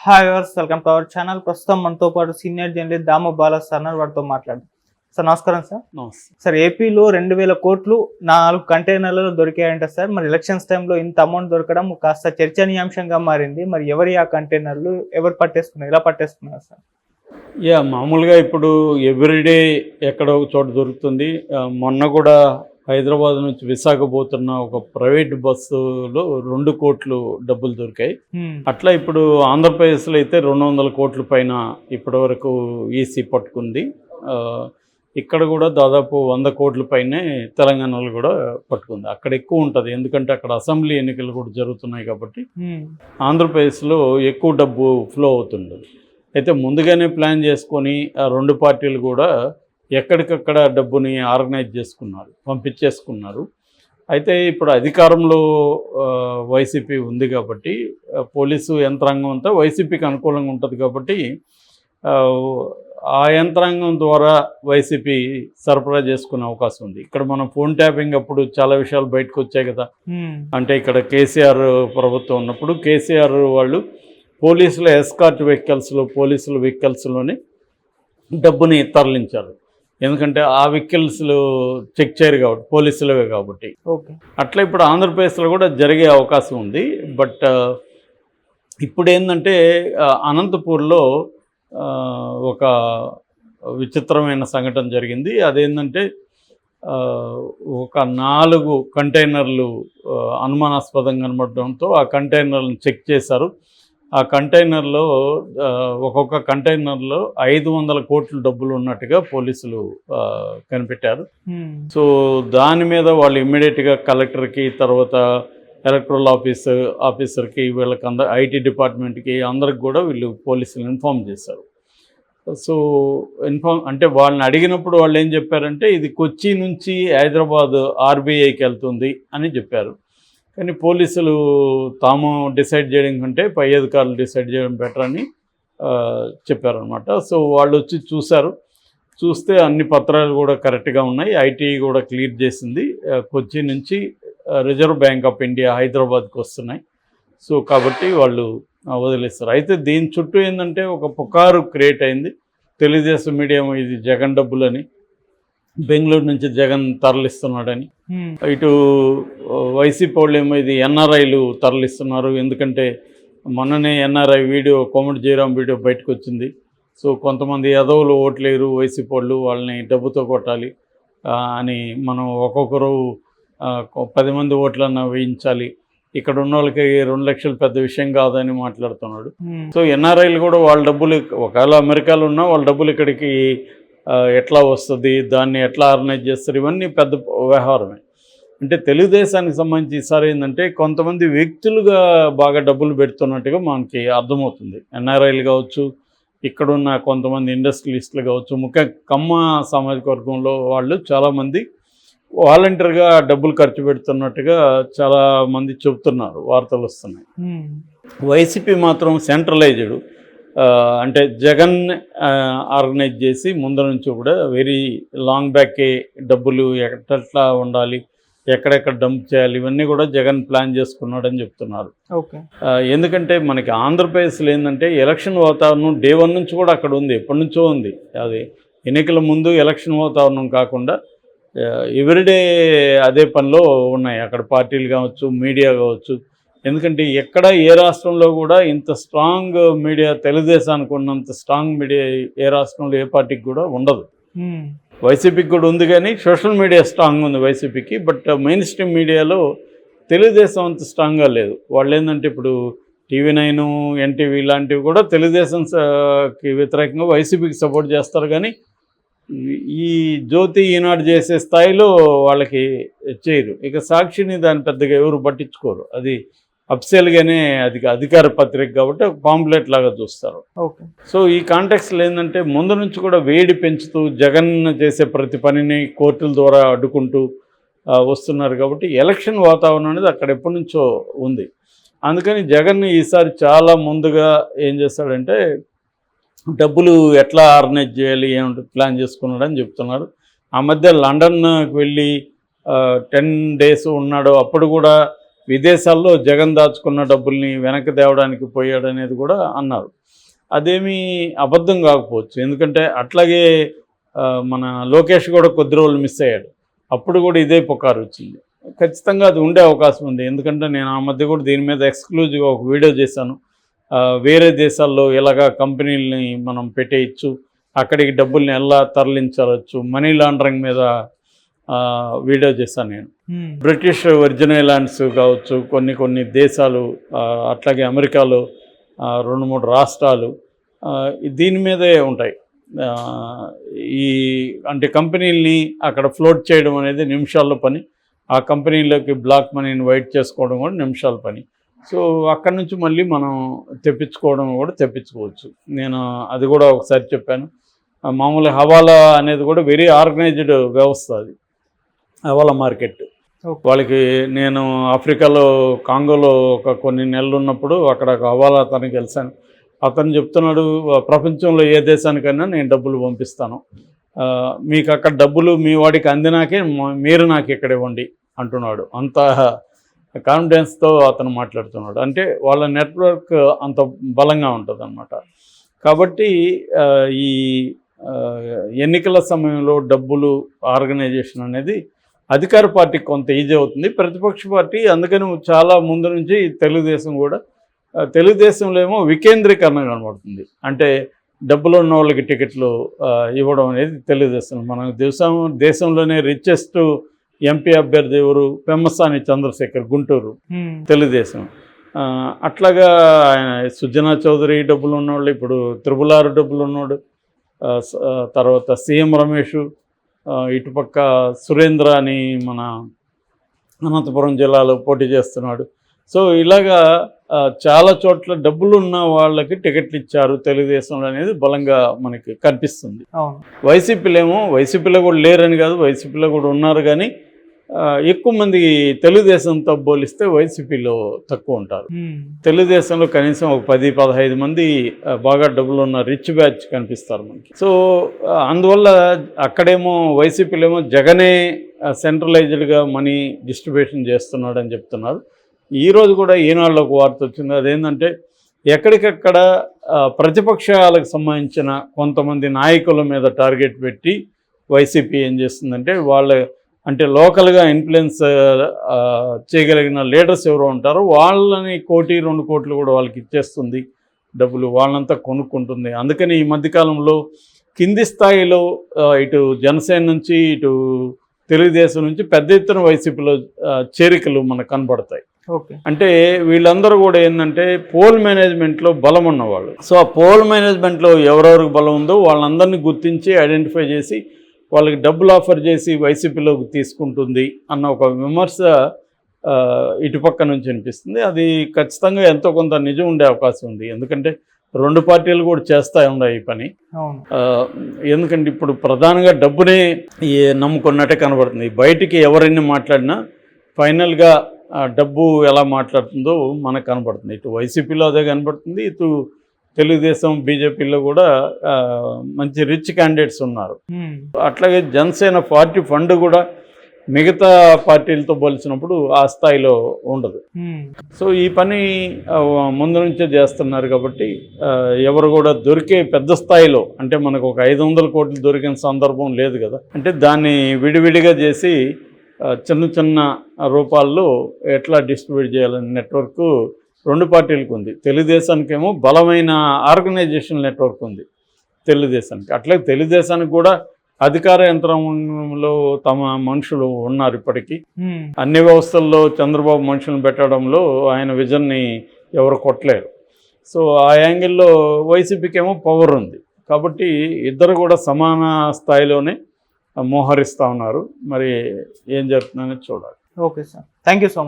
Hi viewers, welcome to our channel. ప్రస్తుతం మనతో పాటు సీనియర్ జర్నలిస్ట్ దాము బాలా సార్ వారితో మాట్లాడదాం. సార్ నమస్కారం సార్. సార్, ఏపీలో 2000 కోట్లు 4 కంటైనర్లలో దొరికాయంట సార్. మరి ఎలక్షన్స్ టైంలో ఇంత అమౌంట్ దొరకడం కాస్త చర్చనీయాంశంగా మారింది. మరి ఎవరి ఆ కంటైనర్లు, ఎవరు పట్టేసుకున్నారు, ఎలా పట్టేసుకున్నారు సార్? మామూలుగా ఇప్పుడు ఎవ్రీడే ఎక్కడో ఒక చోట దొరుకుతుంది. మొన్న కూడా హైదరాబాద్ నుంచి విశాఖ పోతున్న ఒక ప్రైవేట్ బస్సులో 2 కోట్లు డబ్బులు దొరికాయి. అట్లా ఇప్పుడు ఆంధ్రప్రదేశ్లో అయితే 200 కోట్ల పైన ఇప్పటి వరకు ఈసీ పట్టుకుంది. ఇక్కడ కూడా దాదాపు 100 కోట్ల పైనే తెలంగాణలో కూడా పట్టుకుంది. అక్కడ ఎక్కువ ఉంటుంది, ఎందుకంటే అక్కడ అసెంబ్లీ ఎన్నికలు కూడా జరుగుతున్నాయి కాబట్టి ఆంధ్రప్రదేశ్లో ఎక్కువ డబ్బు ఫ్లో అవుతుంది. అయితే ముందుగానే ప్లాన్ చేసుకొని ఆ 2 పార్టీలు కూడా ఎక్కడికక్కడ డబ్బుని ఆర్గనైజ్ చేసుకున్నారు, పంపించేసుకున్నారు. అయితే ఇప్పుడు అధికారంలో వైసీపీ ఉంది కాబట్టి పోలీసు యంత్రాంగం అంతా వైసీపీకి అనుకూలంగా ఉంటుంది కాబట్టి ఆ యంత్రాంగం ద్వారా వైసీపీ సరఫరా చేసుకునే అవకాశం ఉంది. ఇక్కడ మనం ఫోన్ ట్యాపింగ్ అప్పుడు చాలా విషయాలు బయటకు వచ్చాయి కదా. అంటే ఇక్కడ కేసీఆర్ ప్రభుత్వం ఉన్నప్పుడు కేసీఆర్ వాళ్ళు పోలీసుల ఎస్కార్ట్ వెహికల్స్లో, పోలీసుల వెహికల్స్లోనే డబ్బుని తరలించారు. ఎందుకంటే ఆ వెహికల్స్లో చెక్ చేయరు కాబట్టి, పోలీసులవే కాబట్టి. అట్లా ఇప్పుడు ఆంధ్రప్రదేశ్లో కూడా జరిగే అవకాశం ఉంది. బట్ ఇప్పుడు ఏంటంటే అనంతపూర్లో ఒక విచిత్రమైన సంఘటన జరిగింది. అదేంటంటే ఒక 4 కంటైనర్లు అనుమానాస్పదంగా కనబడడంతో ఆ కంటైనర్లను చెక్ చేశారు. ఆ కంటైనర్లో ఒక్కొక్క కంటైనర్లో 500 కోట్ల డబ్బులు ఉన్నట్టుగా పోలీసులు కనిపెట్టారు. సో దాని మీద వాళ్ళు ఇమ్మీడియట్గా కలెక్టర్కి, తర్వాత ఎలక్టరల్ ఆఫీసర్కి, వీళ్ళకి ఐటీ డిపార్ట్మెంట్కి అందరికి కూడా వీళ్ళు పోలీసులు ఇన్ఫామ్ చేశారు. సో అంటే వాళ్ళని అడిగినప్పుడు వాళ్ళు ఏం చెప్పారంటే ఇది కొచ్చి నుంచి హైదరాబాద్ ఆర్బీఐకి వెళ్తుంది అని చెప్పారు. కానీ పోలీసులు తాము డిసైడ్ చేయడం కంటే పై అధికారులు డిసైడ్ చేయడం బెటర్ అని చెప్పారనమాట. సో వాళ్ళు వచ్చి చూస్తే అన్ని పత్రాలు కూడా కరెక్ట్గా ఉన్నాయి. ఐటీ కూడా క్లియర్ చేసింది. కొచ్చి నుంచి రిజర్వ్ బ్యాంక్ ఆఫ్ ఇండియా హైదరాబాద్కి వస్తున్నాయి. సో కాబట్టి వాళ్ళు వదిలేస్తారు. అయితే దీని చుట్టూ ఏంటంటే ఒక పుకారు క్రియేట్ అయింది. తెలుగుదేశం మీడియా ఇది జగన్ డబ్బులని, బెంగళూరు నుంచి జగన్ తరలిస్తున్నాడని, ఇటు వైసీపీ వాళ్ళు ఏమో ఇది ఎన్ఆర్ఐలు తరలిస్తున్నారు. ఎందుకంటే మొన్ననే ఎన్ఆర్ఐ వీడియో, కోమటి జయరాం వీడియో బయటకు వచ్చింది. సో కొంతమంది యదవులు ఓట్లేరు వైసీపీ వాళ్ళు, వాళ్ళని డబ్బుతో కొట్టాలి అని మనం ఒక్కొక్కరు 10 మంది ఓట్లన్నా వేయించాలి, ఇక్కడ ఉన్న వాళ్ళకి 2 లక్షలు పెద్ద విషయం కాదని మాట్లాడుతున్నాడు. సో ఎన్ఆర్ఐలు కూడా వాళ్ళ డబ్బులు, ఒకవేళ అమెరికాలో ఉన్నా వాళ్ళ డబ్బులు ఇక్కడికి ఎట్లా వస్తుంది, దాన్ని ఎట్లా ఆర్గనైజ్ చేస్తారు, ఇవన్నీ పెద్ద వ్యవహారమే. అంటే తెలుగుదేశానికి సంబంధించి ఈసారి ఏంటంటే కొంతమంది వ్యక్తులుగా బాగా డబ్బులు పెడుతున్నట్టుగా మనకి అర్థమవుతుంది. ఎన్ఆర్ఐలు కావచ్చు, ఇక్కడున్న కొంతమంది ఇండస్ట్రియలిస్టులు కావచ్చు, ముఖ్యంగా కమ్మ సామాజిక వర్గంలో వాళ్ళు చాలామంది వాలంటీర్గా డబ్బులు ఖర్చు పెడుతున్నట్టుగా చాలామంది చెబుతున్నారు, వార్తలు వస్తున్నాయి. వైసీపీ మాత్రం సెంట్రలైజ్డ్, అంటే జగన్ ఆర్గనైజ్ చేసి ముందు నుంచి కూడా వెరీ లాంగ్ బ్యాకే డబ్బులు ఎట్లా ఉండాలి, ఎక్కడెక్కడ డంప్ చేయాలి, ఇవన్నీ కూడా జగన్ ప్లాన్ చేసుకున్నాడని చెప్తున్నారు. ఎందుకంటే మనకి ఆంధ్రప్రదేశ్లో ఏంటంటే ఎలక్షన్ వాతావరణం డే 1 నుంచి కూడా అక్కడ ఉంది, ఎప్పటి నుంచో ఉంది. అది ఎన్నికల ముందు ఎలక్షన్ వాతావరణం కాకుండా ఎవ్రీడే అదే పనిలో ఉన్నాయి అక్కడ పార్టీలు కావచ్చు, మీడియా కావచ్చు. ఎందుకంటే ఎక్కడ ఏ రాష్ట్రంలో కూడా ఇంత స్ట్రాంగ్ మీడియా, తెలుగుదేశానికి ఉన్నంత స్ట్రాంగ్ మీడియా ఏ రాష్ట్రంలో ఏ పార్టీకి కూడా ఉండదు. వైసీపీకి కూడా ఉంది, కానీ సోషల్ మీడియా స్ట్రాంగ్ ఉంది వైసీపీకి. బట్ మెయిన్ స్ట్రీమ్ మీడియాలో తెలుగుదేశం అంత స్ట్రాంగ్గా లేదు. వాళ్ళు ఏంటంటే ఇప్పుడు TV9, NTV ఇలాంటివి కూడా తెలుగుదేశంకి వ్యతిరేకంగా వైసీపీకి సపోర్ట్ చేస్తారు, కానీ ఈ జ్యోతి, ఈనాడు చేసే స్థాయిలో వాళ్ళకి చేయరు. ఇక సాక్షిని దాన్ని పెద్దగా ఎవరు పట్టించుకోరు. అది అఫిషియల్గానే అది అధికార పత్రిక కాబట్టి పాంప్లెట్ లాగా చూస్తారు. సో ఈ కాంటెక్స్లో ఏంటంటే ముందు నుంచి కూడా వేడి పెంచుతూ జగన్ చేసే ప్రతి పనిని కోర్టుల ద్వారా అడ్డుకుంటూ వస్తున్నారు. కాబట్టి ఎలక్షన్ వాతావరణం అనేది అక్కడ ఎప్పటి నుంచో ఉంది. అందుకని జగన్ ఈసారి చాలా ముందుగా ఏం చేస్తాడంటే డబ్బులు ఎట్లా ఆర్గనైజ్ చేయాలి ఏమంటే ప్లాన్ చేసుకున్నాడని చెప్తున్నారు. ఆ మధ్య లండన్కి వెళ్ళి 10 days ఉన్నాడు. అప్పుడు కూడా విదేశాల్లో జగన్ దాచుకున్న డబ్బుల్ని వెనక్కి తేవడానికి పోయాడు అనేది కూడా అన్నారు. అదేమీ అబద్ధం కాకపోవచ్చు, ఎందుకంటే అట్లాగే మన లోకేష్ కూడా కొద్ది రోజులు మిస్ అయ్యాడు, అప్పుడు కూడా ఇదే పుకారు వచ్చింది. ఖచ్చితంగా అది ఉండే అవకాశం ఉంది, ఎందుకంటే నేను ఆ మధ్య కూడా దీని మీద ఎక్స్క్లూజివ్గా ఒక వీడియో చేశాను. వేరే దేశాల్లో ఇలాగా కంపెనీలని మనం పెట్టేయచ్చు, అక్కడికి డబ్బుల్ని ఎలా తరలించవచ్చు, మనీ లాండరింగ్ మీద వీడియో చేశాను నేను. బ్రిటిష్ వర్జిన్ ఐలాండ్స్ కావచ్చు, కొన్ని దేశాలు, అట్లాగే అమెరికాలో 2-3 రాష్ట్రాలు దీని మీదే ఉంటాయి. ఈ అంటే కంపెనీలని అక్కడ ఫ్లోట్ చేయడం అనేది నిమిషాల్లో పని, ఆ కంపెనీలోకి బ్లాక్ మనీని వైట్ చేసుకోవడం కూడా నిమిషాల పని. సో అక్కడి నుంచి మళ్ళీ మనం తెప్పించుకోవడం కూడా తెప్పించుకోవచ్చు. నేను అది కూడా ఒకసారి చెప్పాను. మామూలు హవాలా అనేది కూడా వెరీ ఆర్గనైజ్డ్ వ్యవస్థ, అది హవాలా మార్కెట్. వాళ్ళకి నేను ఆఫ్రికాలో కాంగోలో కొన్ని నెలలు ఉన్నప్పుడు అక్కడ ఒక హవాలా అతనికి కలిశాను. అతను చెప్తున్నాడు, ప్రపంచంలో ఏ దేశానికైనా నేను డబ్బులు పంపిస్తాను, మీకు అక్కడ డబ్బులు మీ వాడికి అందినాకే మీరు నాకు ఇక్కడ ఇవ్వండి అంటున్నాడు. అంత కాన్ఫిడెన్స్తో అతను మాట్లాడుతున్నాడు. అంటే వాళ్ళ నెట్వర్క్ అంత బలంగా ఉంటుంది అన్నమాట. కాబట్టి ఈ ఎన్నికల సమయంలో డబ్బులు ఆర్గనైజేషన్ అనేది అధికార పార్టీకి కొంత ఈజీ అవుతుంది, ప్రతిపక్ష పార్టీ అందుకని చాలా ముందు నుంచి తెలుగుదేశంలో ఏమో వికేంద్రీకరణ కనబడుతుంది. అంటే డబ్బులు ఉన్న వాళ్ళకి టికెట్లు ఇవ్వడం అనేది తెలుగుదేశం. మన దేశంలోనే రిచెస్ట్ ఎంపీ అభ్యర్థి ఎవరు, పెమ్మసాని చంద్రశేఖర్, గుంటూరు, తెలుగుదేశం. అట్లాగా ఆయన సుజనా చౌదరి డబ్బులు ఉన్నవాళ్ళు, ఇప్పుడు త్రిపులారు డబ్బులు ఉన్నాడు, తర్వాత సీఎం రమేష్, ఇటుపక్క సురేంద్ర అని మన అనంతపురం జిల్లాలో పోటీ చేస్తున్నాడు. సో ఇలాగా చాలా చోట్ల డబ్బులు ఉన్న వాళ్ళకి టికెట్లు ఇచ్చారు తెలుగుదేశంలో అనేది బలంగా మనకి కనిపిస్తుంది. వైసీపీలో కూడా లేరని కాదు, వైసీపీలో కూడా ఉన్నారు, కానీ ఎక్కువ మంది తెలుగుదేశంతో పోలిస్తే వైసీపీలో తక్కువ ఉంటారు. తెలుగుదేశంలో కనీసం ఒక 10-15 మంది బాగా డబ్బులు ఉన్న రిచ్ బ్యాచ్ కనిపిస్తారు మనకి. సో అందువల్ల అక్కడేమో వైసీపీలో ఏమో జగనే సెంట్రలైజ్డ్గా మనీ డిస్ట్రిబ్యూషన్ చేస్తున్నాడు అని చెప్తున్నారు. ఈరోజు కూడా ఈనాడులో ఒక వార్త వచ్చింది, అదేంటంటే ఎక్కడికక్కడ ప్రతిపక్షాలకు సంబంధించిన కొంతమంది నాయకుల మీద టార్గెట్ పెట్టి వైసీపీ ఏం చేస్తుందంటే, వాళ్ళ అంటే లోకల్గా ఇన్ఫ్లుయెన్స్ చేయగలిగిన లీడర్స్ ఎవరో ఉంటారో వాళ్ళని 1-2 కోట్లు కూడా వాళ్ళకి ఇచ్చేస్తుంది డబ్బులు, వాళ్ళంతా కొనుక్కుంటుంది. అందుకని ఈ మధ్యకాలంలో కింది స్థాయిలో ఇటు జనసేన నుంచి ఇటు తెలుగుదేశం నుంచి పెద్ద ఎత్తున వైసీపీలో చేరికలు మనకు కనబడతాయి. అంటే వీళ్ళందరూ కూడా ఏంటంటే పోల్ మేనేజ్మెంట్లో బలం ఉన్నవాళ్ళు. సో ఆ పోల్ మేనేజ్మెంట్లో ఎవరెవరికి బలం ఉందో వాళ్ళందరినీ గుర్తించి ఐడెంటిఫై చేసి వాళ్ళకి డబ్బులు ఆఫర్ చేసి వైసీపీలోకి తీసుకుంటుంది అన్న ఒక విమర్శ ఇటుపక్క నుంచి అనిపిస్తుంది. అది ఖచ్చితంగా ఎంతో కొంత నిజం ఉండే అవకాశం ఉంది, ఎందుకంటే 2 పార్టీలు కూడా చేస్తూ ఉన్నాయి ఈ పని. ఎందుకంటే ఇప్పుడు ప్రధానంగా డబ్బునే నమ్ముకున్నట్టే కనబడుతుంది. బయటికి ఎవరైనా మాట్లాడినా ఫైనల్గా డబ్బు ఎలా మాట్లాడుతుందో మనకు కనబడుతుంది. ఇటు వైసీపీలో అదే కనబడుతుంది, ఇటు తెలుగుదేశం బీజేపీలో కూడా మంచి రిచ్ క్యాండిడేట్స్ ఉన్నారు. అట్లాగే జనసేన పార్టీ ఫండ్ కూడా మిగతా పార్టీలతో పోల్చినప్పుడు ఆ స్థాయిలో ఉండదు. సో ఈ పని ముందు నుంచే చేస్తున్నారు కాబట్టి ఎవరు కూడా దొరికే పెద్ద స్థాయిలో, అంటే మనకు ఒక 500 కోట్లు దొరికిన సందర్భం లేదు కదా, అంటే దాన్ని విడివిడిగా చేసి చిన్న రూపాల్లో ఎట్లా డిస్ట్రిబ్యూట్ చేయాలనే నెట్వర్క్ 2 పార్టీలకు ఉంది. తెలుగుదేశానికేమో బలమైన ఆర్గనైజేషన్ నెట్వర్క్ ఉంది తెలుగుదేశానికి. అట్లాగే తెలుగుదేశానికి కూడా అధికార యంత్రంలో తమ మనుషులు ఉన్నారు ఇప్పటికీ. అన్ని వ్యవస్థల్లో చంద్రబాబు మనుషులను పెట్టడంలో ఆయన విజన్ని ఎవరు కొట్టలేరు. సో ఆ యాంగిల్లో వైసీపీకి ఏమో పవర్ ఉంది కాబట్టి ఇద్దరు కూడా సమాన స్థాయిలోనే మోహరిస్తూ ఉన్నారు. మరి ఏం జరుగుతుందనేది చూడాలి. Okay sir, thank you so much.